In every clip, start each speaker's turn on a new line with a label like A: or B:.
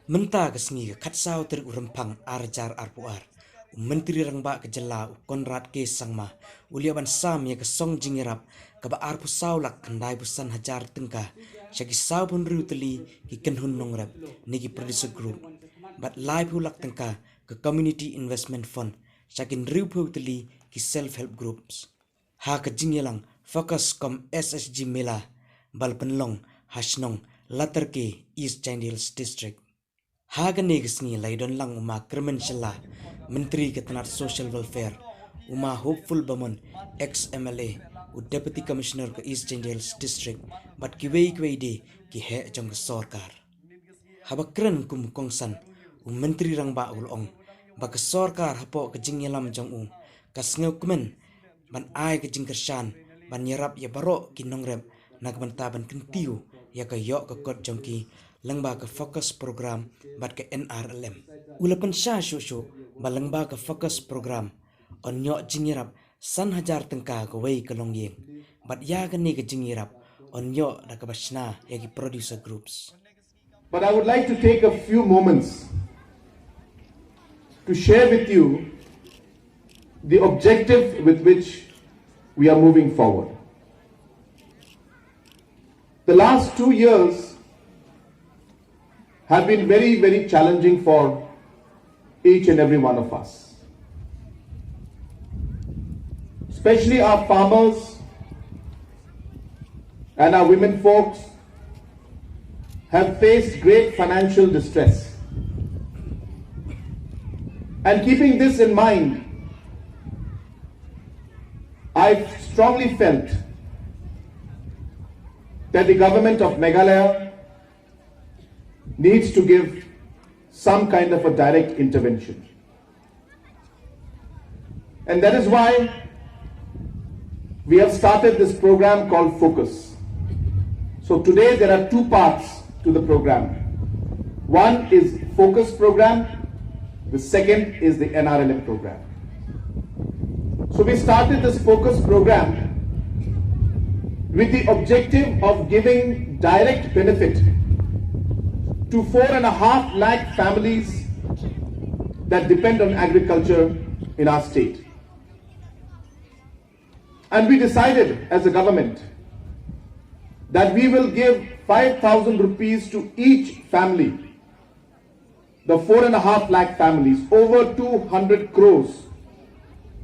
A: Menta kesni ke katsau ter urempang arjar arpuar. Menteri rangba ke jela Conrad Sangma uliaban sam ya ke song Jingiarap ke ba arpu saulak kendai busan hajar tengkah syaki sau pun ruteli ki kenhun nongrap niki producer group but live hulak tengkah ke community investment fund syakin riu teli ki self help groups ha ke Jingialang fokus kom SSG mela bal penlong hasnong Latyrke East Jingiarap district. Haga negisni laidon lang uma Kermensyala, Menteri Ketenaga Social Welfare, uma hopeful bamon ex-MLA, u Deputy Commissioner ke East Jingiarap District, bat kiwei de ki he jong ke sorkar. Haba keren kum kongsan, u Menteri rangba ulong, ba ke sorkar hapo ke Jingialam jong u, kas ngeukumen, ban ai ke jingkershan, ban nyerap ya barok ki nongrep, nagbantaban kentiu, ya ke yok ke kot jongki, lengba ke fokus program bat ke NRLM. Ulapan Sha shushu balengba ke fokus program on nyok Jingiarap san hajar tengka ke wei ke longyeng. Bat ya ke ni ke Jingiarap on nyok da ke basna yagi producer groups.
B: But I would like to take a few moments to share with you the objective with which we are moving forward. The last 2 years have been very, very challenging for each and every one of us. Especially our farmers and our women folks have faced great financial distress. And keeping this in mind, I strongly felt that the government of Meghalaya needs to give some kind of a direct intervention. And that is why we have started this program called Focus. So today there are 2 parts to the program. One is Focus program, the second is the NRLM program. So we started this Focus program with the objective of giving direct benefit to 4.5 lakh families that depend on agriculture in our state. And we decided as a government that we will give 5,000 rupees to each family. The 4.5 lakh families, over 200 crores,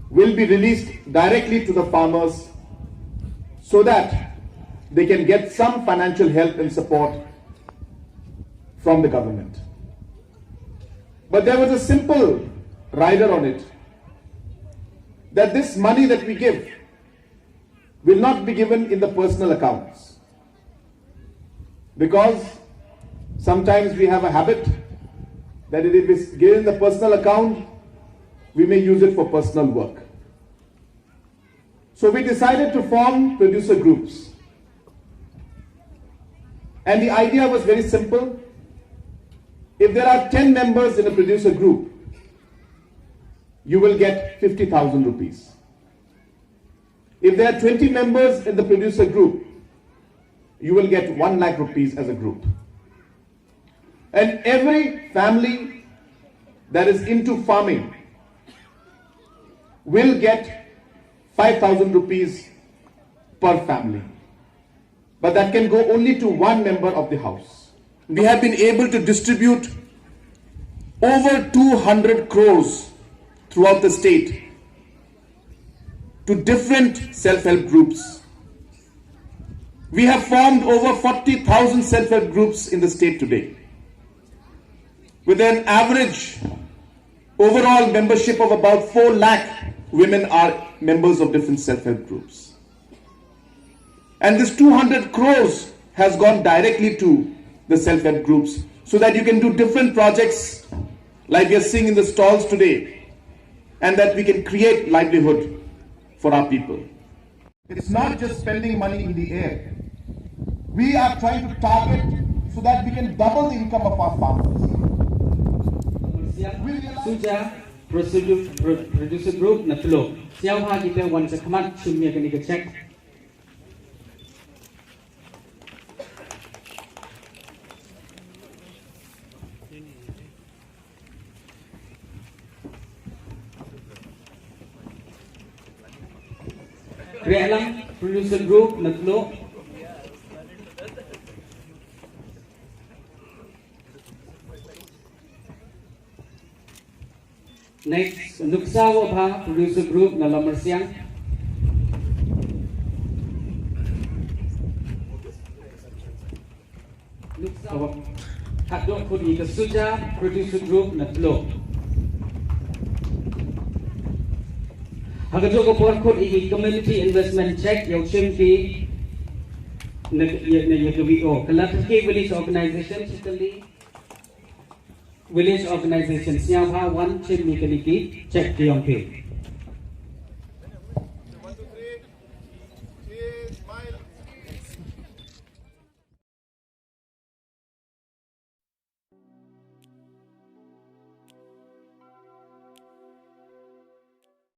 B: will be released directly to the farmers so that they can get some financial help and support from the government. But there was a simple rider on it, that this money that we give will not be given in the personal accounts, because sometimes we have a habit that if it is given in the personal account, we may use it for personal work. So we decided to form producer groups. And the idea was very simple. If there are 10 members in a producer group, you will get 50,000 rupees. If there are 20 members in the producer group, you will get 1 lakh rupees as a group. And every family that is into farming will get 5,000 rupees per family. But that can go only to 1 member of the house. We have been able to distribute over 200 crores throughout the state to different self-help groups. We have formed over 40,000 self-help groups in the state today, with an average overall membership of about 4 lakh women are members of different self-help groups. And this 200 crores has gone directly to the self-help groups so that you can do different projects like we are seeing in the stalls today, and that we can create livelihood for our people. It's not just spending money in the air. We are trying to target so that we can double the income of our farmers.
C: Suja producer group na flow. Siyaw ha kita wan sa kamat sumya kani ka check. Krealam producer group natlo. Next, Nuksawa Bha producer group na Lamar Siang. Nuksawa Hadok Kudi Kasuja producer group na Tlo. Hagajoko Porkut i community investment check yaw shimpi na yagawio. Latyrke village organization chitali village organization siya 1 chimni kaniki check diyong pe.